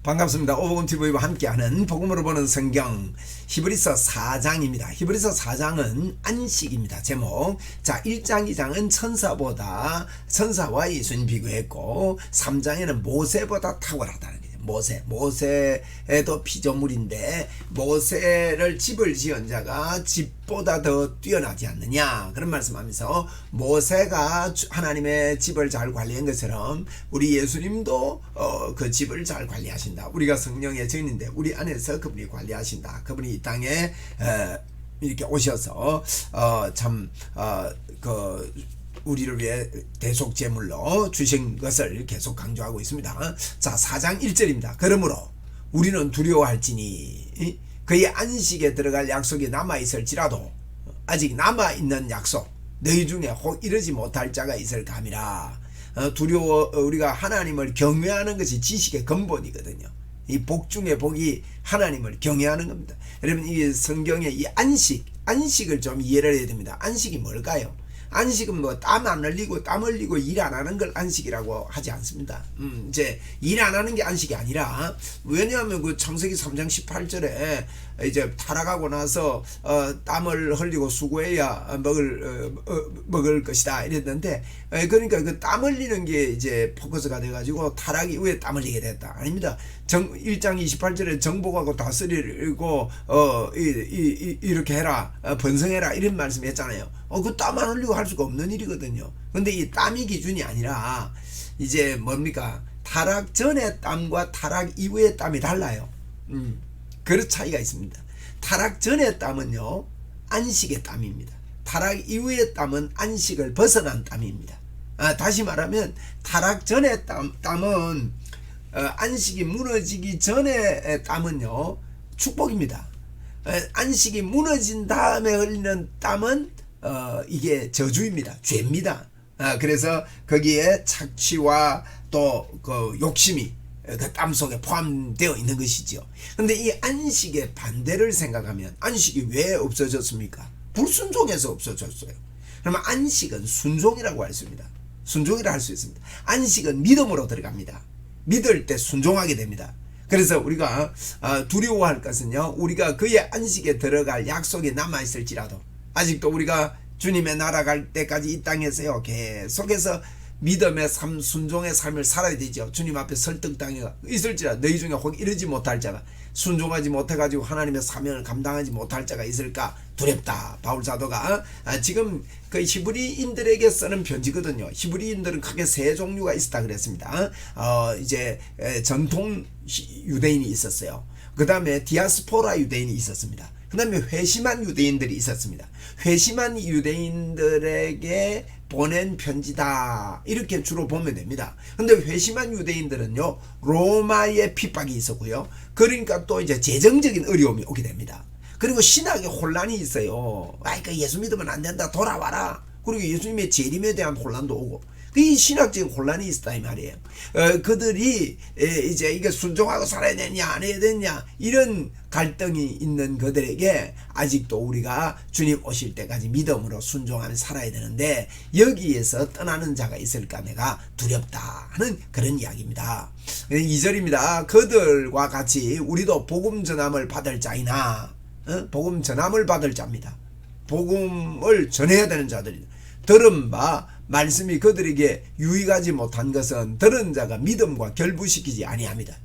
반갑습니다. 오복음TV와 함께하는 복음으로 보는 성경 히브리서 4장입니다. 히브리서 4장은 안식입니다. 제목. 자, 1장, 2장은 천사와 예수님 비교했고 3장에는 모세보다 탁월하다는 거죠. 모세도 피조물인데 모세를 집을 지은 자가 집보다 더 뛰어나지 않느냐 그런 말씀하면서 모세가 하나님의 집을 잘 관리한 것처럼 우리 예수님도 그 집을 잘 관리하신다. 우리가 성령의 증인인데 우리 안에서 그분이 관리하신다. 그분이 이 땅에 이렇게 오셔서 우리를 위해 대속 제물로 주신 것을 계속 강조하고 있습니다. 자, 4장 1절입니다. 그러므로 우리는 두려워할지니 그의 안식에 들어갈 약속이 남아있을지라도 아직 남아있는 약속 너희 중에 혹 이르지 못할 자가 있을까 함이라. 우리가 하나님을 경외하는 것이 지식의 근본이거든요. 이 복 중에 복이 하나님을 경외하는 겁니다. 여러분, 이 성경의 이 안식을 좀 이해를 해야 됩니다. 안식이 뭘까요? 안식은 뭐 땀 안 흘리고 땀 흘리고 일 안 하는 걸 안식이라고 하지 않습니다. 이제 일 안 하는 게 안식이 아니라, 왜냐하면 그 창세기 3장 18절에 이제 타락하고 나서 땀을 흘리고 수고해야 먹을 것이다 이랬는데, 그러니까 그 땀 흘리는 게 이제 포커스가 돼가지고 타락 이후에 땀 흘리게 됐다. 아닙니다. 1장 28절에 정복하고 다스리고 이렇게 해라, 번성해라 이런 말씀 했잖아요. 그 땀 안 흘리고 할 수가 없는 일이거든요. 근데 이 땀이 기준이 아니라 이제 뭡니까? 타락 전의 땀과 타락 이후의 땀이 달라요. 그런 차이가 있습니다. 타락 전의 땀은요, 안식의 땀입니다. 타락 이후의 땀은 안식을 벗어난 땀입니다. 다시 말하면 타락 전의 땀은 안식이 무너지기 전의 땀은요, 축복입니다. 안식이 무너진 다음에 흘리는 땀은 이게 저주입니다. 죄입니다. 그래서 거기에 착취와 또 그 욕심이 그 땀 속에 포함되어 있는 것이죠. 근데 이 안식의 반대를 생각하면 안식이 왜 없어졌습니까? 불순종해서 없어졌어요. 그러면 안식은 순종이라고 할 수 있습니다. 순종이라 할 수 있습니다. 안식은 믿음으로 들어갑니다. 믿을 때 순종하게 됩니다. 그래서 우리가 두려워할 것은요, 우리가 그의 안식에 들어갈 약속이 남아있을지라도 아직도 우리가 주님의 나라 갈 때까지 이 땅에서요 계속해서 믿음의 삶, 순종의 삶을 살아야 되죠. 주님 앞에 설득당해 있을지라 너희 중에 혹 이르지 못할 자가, 순종하지 못해가지고 하나님의 사명을 감당하지 못할 자가 있을까 두렵다. 바울 사도가 지금 그 히브리인들에게 쓰는 편지거든요. 히브리인들은 크게 세 종류가 있었다 그랬습니다. 이제 전통 유대인이 있었어요. 그 다음에 디아스포라 유대인이 있었습니다. 그 다음에 회심한 유대인들이 있었습니다. 회심한 유대인들에게 보낸 편지다 이렇게 주로 보면 됩니다. 근데 회심한 유대인들은요, 로마의 핍박이 있었고요, 그러니까 또 이제 재정적인 어려움이 오게 됩니다. 그리고 신학의 혼란이 있어요. 그 예수 믿으면 안 된다, 돌아와라. 그리고 예수님의 재림에 대한 혼란도 오고, 이 신학적인 혼란이 있었다 이 말이에요. 그들이 이제 이게 순종하고 살아야 되냐 안 해야 되냐 이런 갈등이 있는 그들에게 아직도 우리가 주님 오실 때까지 믿음으로 순종하며 살아야 되는데, 여기에서 떠나는 자가 있을까 내가 두렵다 하는 그런 이야기입니다. 2절입니다. 그들과 같이 우리도 복음 전함을 받을 자이나, 복음 전함을 받을 자입니다. 복음을 전해야 되는 자들이다. 들은 바 말씀이 그들에게 유익하지 못한 것은 들은 자가 믿음과 결부시키지 아니합니다.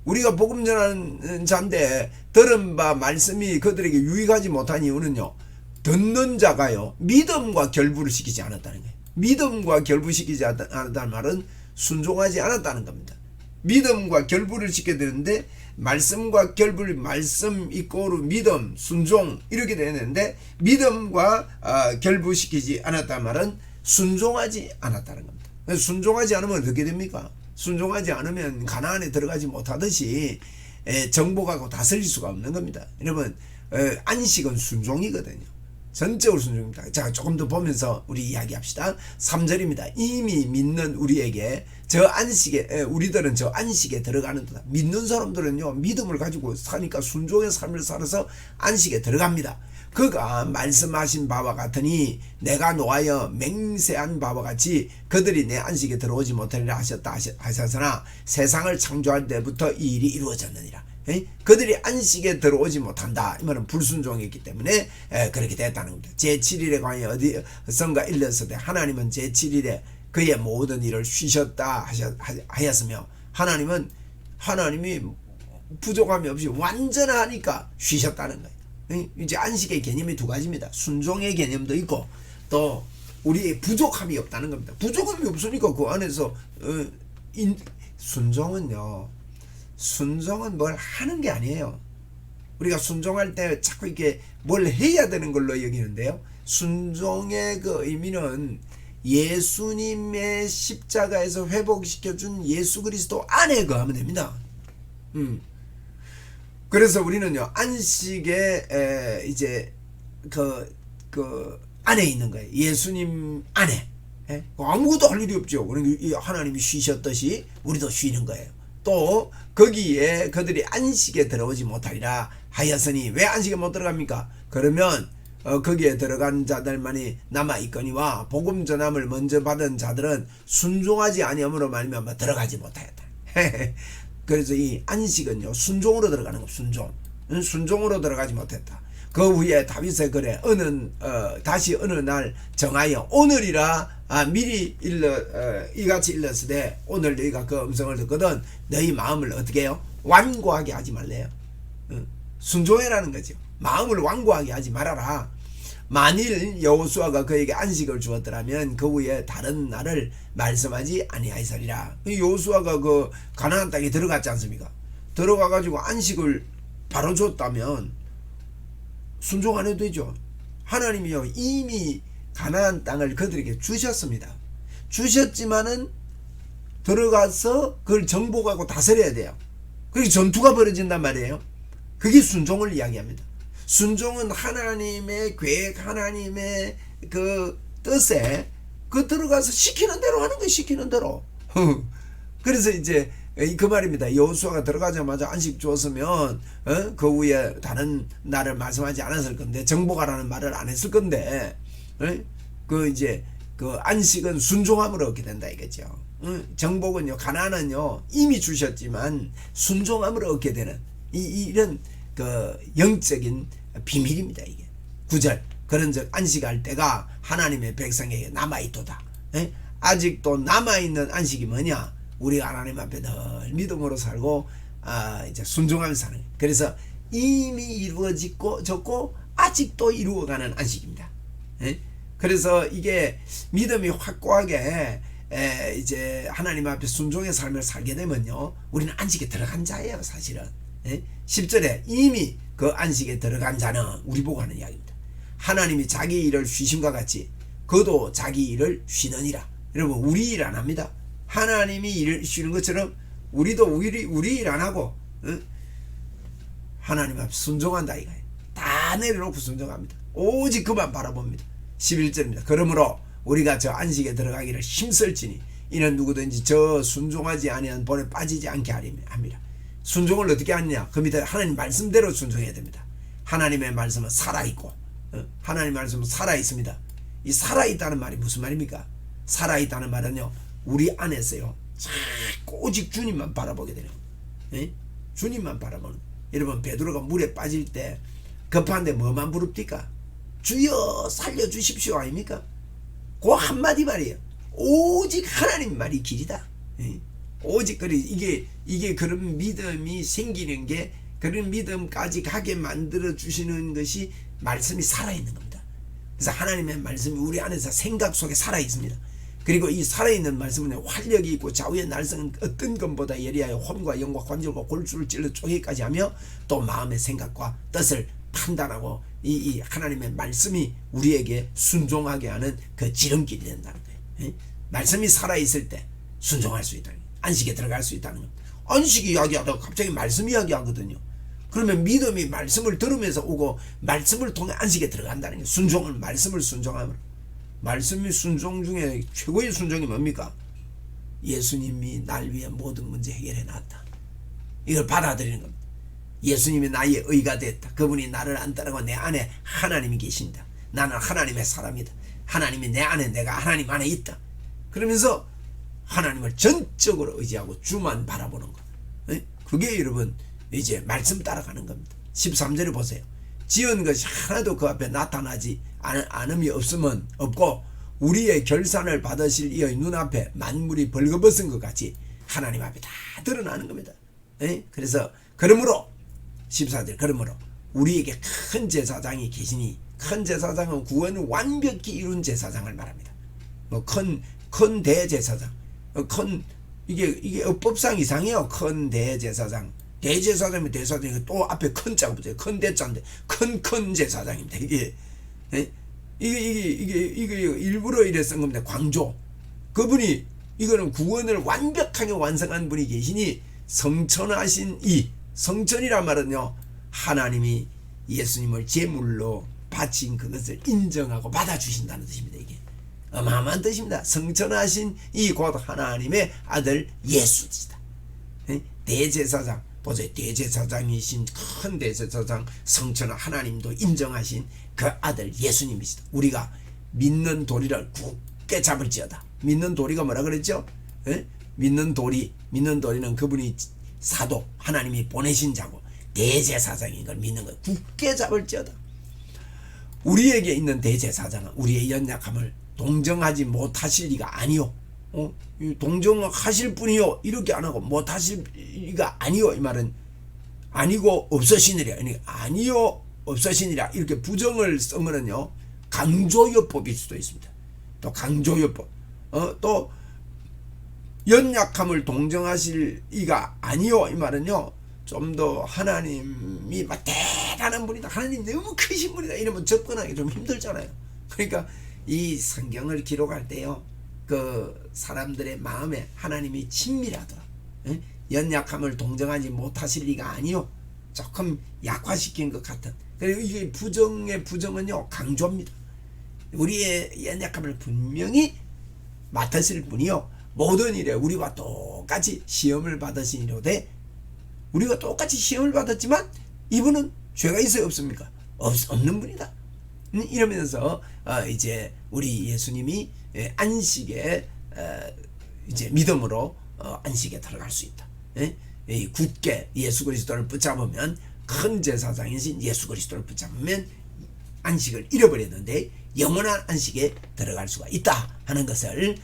우리가 복음 전하는 자인데 들은 바 말씀이 그들에게 유익하지 못한 이유는요, 듣는 자가요 믿음과 결부를 시키지 않았다는 거예요. 믿음과 결부시키지 않았다는 말은 순종하지 않았다는 겁니다. 믿음과 결부를 시켜야 되는데, 말씀과 결부를, 말씀 이꼬르 믿음, 순종 이렇게 되는데, 믿음과 결부시키지 않았다는 말은 순종하지 않았다는 겁니다. 순종하지 않으면 어떻게 됩니까? 순종하지 않으면 가나안에 들어가지 못하듯이 정복하고 다스릴 수가 없는 겁니다. 여러분, 안식은 순종이거든요. 전적으로 순종입니다. 자, 조금 더 보면서 우리 이야기합시다. 3절입니다. 이미 믿는 우리에게 우리들은 저 안식에 들어가는 듯. 믿는 사람들은요, 믿음을 가지고 사니까 순종의 삶을 살아서 안식에 들어갑니다. 그가 말씀하신 바와 같으니 내가 노하여 맹세한 바와 같이 그들이 내 안식에 들어오지 못하리라 하셨다 하셨으나 세상을 창조할 때부터 이 일이 이루어졌느니라. 그들이 안식에 들어오지 못한다. 이 말은 불순종했기 때문에 그렇게 됐다는 겁니다. 제7일에 관해 어디선가 일렀을 때 하나님은 제7일에 그의 모든 일을 쉬셨다 하였으며 하나님이 부족함이 없이 완전하니까 쉬셨다는 거예요. 이제 안식의 개념이 두 가지입니다. 순종의 개념도 있고 또 우리의 부족함이 없다는 겁니다. 부족함이 없으니까 그 안에서 순종은 뭘 하는 게 아니에요. 우리가 순종할 때 자꾸 이렇게 뭘 해야 되는 걸로 여기는데요. 순종의 그 의미는 예수님의 십자가에서 회복시켜준 예수 그리스도 안에 거하면 됩니다. 그래서 우리는요 안식에 이제 그 안에 있는 거예요. 예수님 안에 아무것도 할 일이 없죠. 그러니까 하나님이 쉬셨듯이 우리도 쉬는 거예요. 또 거기에 그들이 안식에 들어오지 못하리라 하였으니 왜 안식에 못 들어갑니까? 그러면 거기에 들어간 자들만이 남아있거니와 복음 전함을 먼저 받은 자들은 순종하지 아니함으로 말미암아 들어가지 못하였다. 그래서 이 안식은요 순종으로 들어가는 거. 순종으로 들어가지 못했다. 그 후에 다윗의 글에 다시 어느 날 정하여 오늘이라 미리 이같이 일렀으되 오늘 너희가 그 음성을 듣거든 너희 마음을 어떻게 해요? 완고하게 하지 말래요. 순종해라는 거죠. 마음을 완고하게 하지 말아라. 만일 여호수아가 그에게 안식을 주었더라면 그 후에 다른 날을 말씀하지 아니하였으리라. 여호수아가 그 가나안 땅에 들어갔지 않습니까? 들어가 가지고 안식을 바로 줬다면 순종 안 해도 되죠. 하나님이요 이미 가나안 땅을 그들에게 주셨습니다. 주셨지만은 들어가서 그걸 정복하고 다스려야 돼요. 그게 전투가 벌어진단 말이에요. 그게 순종을 이야기합니다. 순종은 하나님의 계획, 하나님의 그 뜻에 그 들어가서 시키는 대로 하는 거예요. 시키는 대로. 그래서 이제 그 말입니다. 여호수아가 들어가자마자 안식 주었으면 그 후에 다른 날을 말씀하지 않았을 건데 정복하라는 말을 안 했을 건데 그 이제 그 안식은 순종함으로 얻게 된다 이거죠. 정복은요 가나안은요 이미 주셨지만 순종함으로 얻게 되는 이런 그 영적인 비밀입니다. 이게 9절 그런즉 안식할 때가 하나님의 백성에게 남아있도다. 아직도 남아있는 안식이 뭐냐? 우리가 하나님 앞에 늘 믿음으로 살고 이제 순종하면서 사는 거예요. 그래서 이미 이루어졌고 아직도 이루어가는 안식입니다. 그래서 이게 믿음이 확고하게 이제 하나님 앞에 순종의 삶을 살게 되면요 우리는 안식에 들어간 자예요. 사실은 10절에 이미 그 안식에 들어간 자는 우리 보고 하는 이야기입니다. 하나님이 자기 일을 쉬심과 같이 그도 자기 일을 쉬느니라. 여러분 우리 일 안 합니다. 하나님이 일을 쉬는 것처럼 우리도 우리 일 안 하고 하나님 앞에 순종한다 이거예요. 다 내려놓고 순종합니다. 오직 그만 바라봅니다. 11절입니다. 그러므로 우리가 저 안식에 들어가기를 힘쓸지니 이는 누구든지 저 순종하지 아니한 본에 빠지지 않게 합니다. 순종을 어떻게 하느냐? 그 밑에 하나님 말씀대로 순종해야 됩니다. 하나님의 말씀은 살아있고 하나님의 말씀은 살아있습니다. 이 살아있다는 말이 무슨 말입니까? 살아있다는 말은요 우리 안에서요 자꾸 오직 주님만 바라보게 되는 주님만 바라보는. 여러분 베드로가 물에 빠질 때 급한데 뭐만 부릅니까? 주여 살려주십시오 아닙니까? 그 한마디 말이에요. 오직 하나님 말이 길이다. 오직 그래 이게 그런 믿음이 생기는 게 그런 믿음까지 가게 만들어 주시는 것이 말씀이 살아있는 겁니다. 그래서 하나님의 말씀이 우리 안에서 생각 속에 살아 있습니다. 그리고 이 살아있는 말씀은 활력이 있고 좌우의 날성은 어떤 것보다 예리하여 혼과 영과 관절과 골수를 찔러 쪼개기까지 하며 또 마음의 생각과 뜻을 판단하고 이 하나님의 말씀이 우리에게 순종하게 하는 그 지름길이 된다는 거예요. 말씀이 살아있을 때 순종할 수 있다는 거예요. 안식에 들어갈 수 있다는 거예요. 안식 이야기하다가 갑자기 말씀 이야기하거든요. 그러면 믿음이 말씀을 들으면서 오고 말씀을 통해 안식에 들어간다는 거예요. 순종을 말씀을 순종함으로. 말씀이 순종 중에 최고의 순종이 뭡니까? 예수님이 날 위해 모든 문제 해결해 놨다. 이걸 받아들이는 겁니다. 예수님이 나의 의가 됐다. 그분이 나를 안 따르고 내 안에 하나님이 계신다. 나는 하나님의 사람이다. 하나님이 내 안에, 내가 하나님 안에 있다. 그러면서 하나님을 전적으로 의지하고 주만 바라보는 것. 그게 여러분 이제 말씀 따라가는 겁니다. 13절에 보세요. 지은 것이 하나도 그 앞에 나타나지 않음이 없으면 없고 우리의 결산을 받으실 이의 눈앞에 만물이 벌거벗은 것 같이 하나님 앞에 다 드러나는 겁니다. 그래서 그러므로 14절 그러므로 우리에게 큰 제사장이 계시니 큰 제사장은 구원을 완벽히 이룬 제사장을 말합니다. 뭐 큰 대제사장, 이게 법상 이상해요. 큰 대제사장, 대제사장이면 대사장이 또 앞에 큰 자가 붙어요. 큰 대자인데 큰 제사장입니다. 이게 일부러 이래 쓴 겁니다. 광조. 그분이 이거는 구원을 완벽하게 완성한 분이 계시니 성천하신 이 성천이란 말은요, 하나님이 예수님을 제물로 바친 그것을 인정하고 받아주신다는 뜻입니다. 이게 어마어마한 뜻입니다. 성천하신 이 곧 하나님의 아들 예수지다. 대제사장 보세요. 대제사장이신 큰 대제사장 성천한 하나님도 인정하신 그 아들 예수님이시다. 우리가 믿는 도리를 굳게 잡을지어다. 믿는 도리가 뭐라 그랬죠? 믿는 도리는 그분이 사도 하나님이 보내신 자고 대제사장인 걸 믿는 걸 굳게 잡을지어다. 우리에게 있는 대제사장은 우리의 연약함을 동정하지 못하실 리가 아니요. 동정하실 분이요. 이렇게 안 하고 못하실 리가 아니요. 이 말은 아니고 없으시니라. 아니요 없으시니라. 이렇게 부정을 쓰면은요 강조요법일 수도 있습니다. 또 강조요법. 또 연약함을 동정하실 이가 아니요. 이 말은요 좀 더 하나님이 막 대단한 분이다. 하나님 너무 크신 분이다. 이러면 접근하기 좀 힘들잖아요. 그러니까 이 성경을 기록할 때요, 그 사람들의 마음에 하나님이 친밀하더라. 연약함을 동정하지 못하실 리가 아니요. 조금 약화시킨 것 같은. 그리고 이게 부정의 부정은요 강조입니다. 우리의 연약함을 분명히 맡으실 분이요 모든 일에 우리와 똑같이 시험을 받으시니로되 우리가 똑같이 시험을 받았지만 이분은 죄가 있어요 없습니까? 없는 분이다. 이러면서 이제 우리 예수님이 안식에 이제 믿음으로 안식에 들어갈 수 있다. 굳게 예수 그리스도를 붙잡으면 큰 제사장이신 예수 그리스도를 붙잡으면 안식을 잃어버렸는데 영원한 안식에 들어갈 수가 있다 하는 것을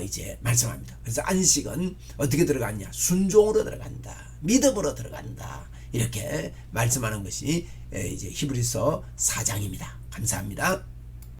이제 말씀합니다. 그래서 안식은 어떻게 들어갔냐? 순종으로 들어간다. 믿음으로 들어간다. 이렇게 말씀하는 것이 이제 히브리서 4장입니다. 감사합니다.